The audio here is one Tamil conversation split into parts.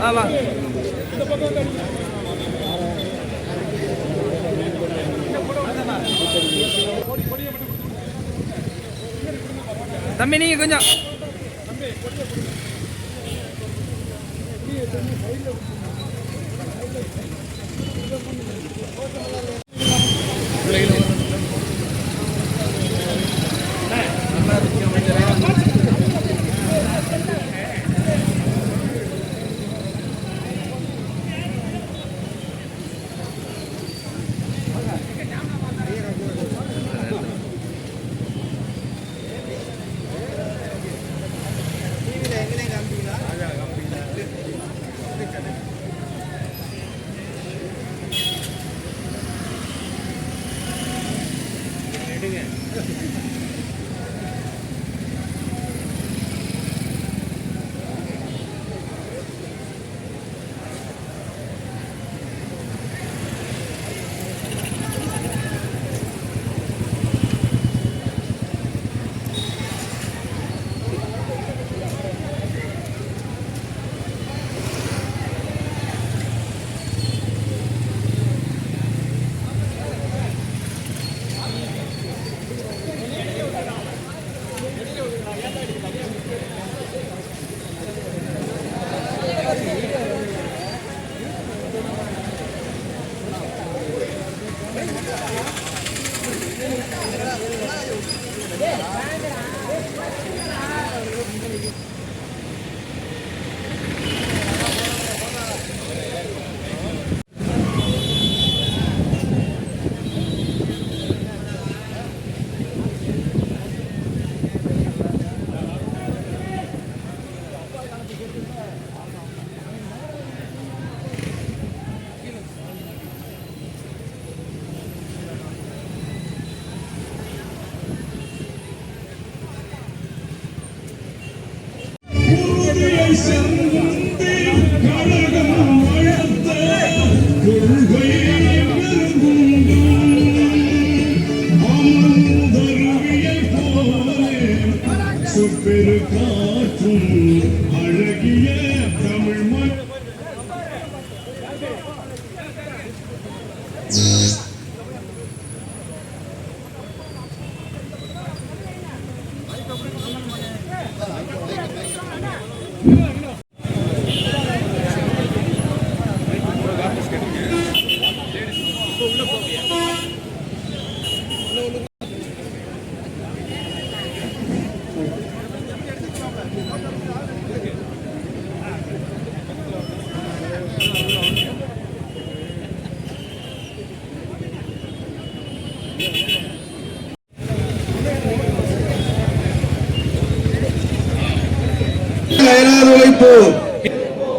ஆமா தம்பி நீங்க கொஞ்சம்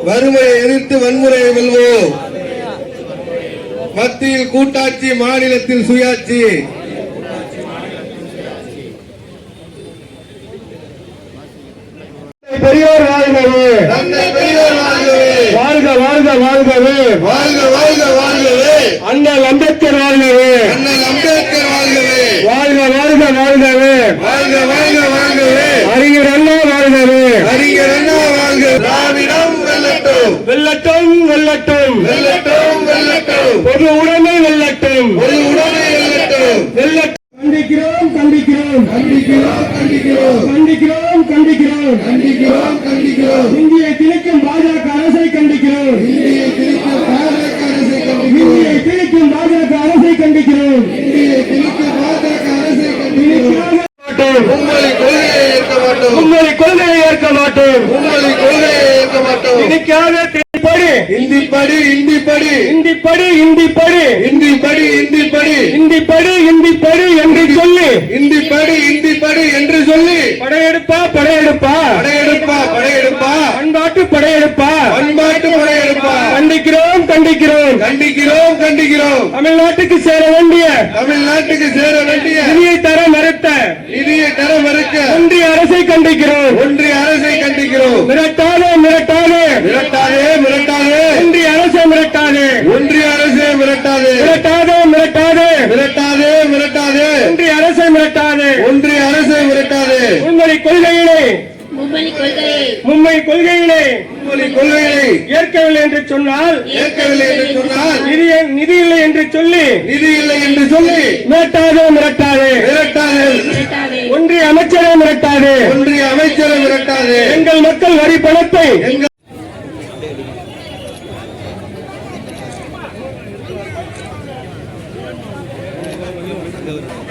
வறுமையை எதிர்த்து வன்முறையை வெல்வோம். மத்தியில் கூட்டாட்சி, மாநிலத்தில் சுயாட்சி. பெரியோர் வாழ்கவே, தந்தை பெரியோர் வாழ்கவே, வாழ்க வாழ்க வாழ்கவே, வாழ்க வாழ்க வாழ்கவே, அண்ணல் அம்பேத்கர் வாழ்கவே, அண்ணல் அம்பேத்கர் வாழ்கவே, வாழ்க வாழ்க வாழ்கவே, வாழ்க வாழ்க வாழ்கவே, அறிஞர் அண்ணா வாழ்கவே, அறிஞர் அண்ணா வாழ்க. திராவிடம் வெல்லட்டும், வெல்லட்டும், வெல்லட்டும், வெல்லட்டும், வெல்லட்டும், பொது உடைமை வெல்லட்டும், பொது உடைமை வெல்லட்டும், வெல்லட்டும். கண்டிக்கிறோம், கண்டிக்கிறோம், கண்டிக்கிறோம், கண்டிக்கிறோம், கண்டிக்கிறோம், கண்டிக்கிறோம், கண்டிக்கிறோம், கண்டிக்கிறோம். இந்தியை திணிக்கும் பாஜக அரசை கண்டிக்கிறோம், இந்தியை திணிக்கும் பாஜக அரசை கண்டிக்கிறோம், இந்தியை திணிக்கும் பாஜக அரசை கண்டிக்கிறோம், இந்தியை திணிக்கும் பாஜக அரசை கண்டிக்கிறோம். உங்களை கொள்கையை ஏற்க மாட்டோம், உங்களை கொள்கையை ஏற்க மாட்டோம், உங்களை கொள்கையை ஏற்க மாட்டோம். திணிக்காத இந்தி படி, இந்தி படி, இந்தி படி, இந்தி படி, இந்தி படி, இந்தி படி, இந்தி படி, இந்தி படி என்று சொல்லி, இந்தி படி, இந்தி படி என்று சொல்லி, படையெடுப்பா, படையெடுப்பா, படையெடுப்பா, படையெடுப்பா, பண்பாட்டு படையெடுப்பா, பண்பாட்டு படையெடுப்பா. கண்டிக்கிறோம், கண்டிக்கிறோம், கண்டிக்கிறோம், கண்டிக்கிறோம். தமிழ்நாட்டுக்கு சேர வேண்டிய, தமிழ்நாட்டுக்கு சேர வேண்டிய நிதியை தர மறுத்த, நிதியை தர மறுக்க ஒன்றிய அரசை கண்டிக்கிறோம், ஒன்றிய அரசை கண்டிக்கிறோம். மிரட்டாதே, மிரட்டாதே, மிரட்டாதே, மிரட்டாதே, ஒன்றிய அரசை மிரட்டாதே, ஒன்றிய அரசை மிரட்டாதே, மிரட்டாதே, மிரட்டாதே, மிரட்டாதே, மிரட்டாதே, ஒன்றிய அரசை மிரட்டாதே, ஒன்றிய அரசை மிரட்டாதே. உங்களை கொள்கையிலே, மும்மொழி கொள்கைகளை ஏற்கவில்லை என்று சொன்னால் நிதி இல்லை என்று சொல்லி மிரட்டாதே ஒன்றிய அமைச்சரை மிரட்டாதே எங்கள் மக்கள் வரி பணத்தை கௌரவம்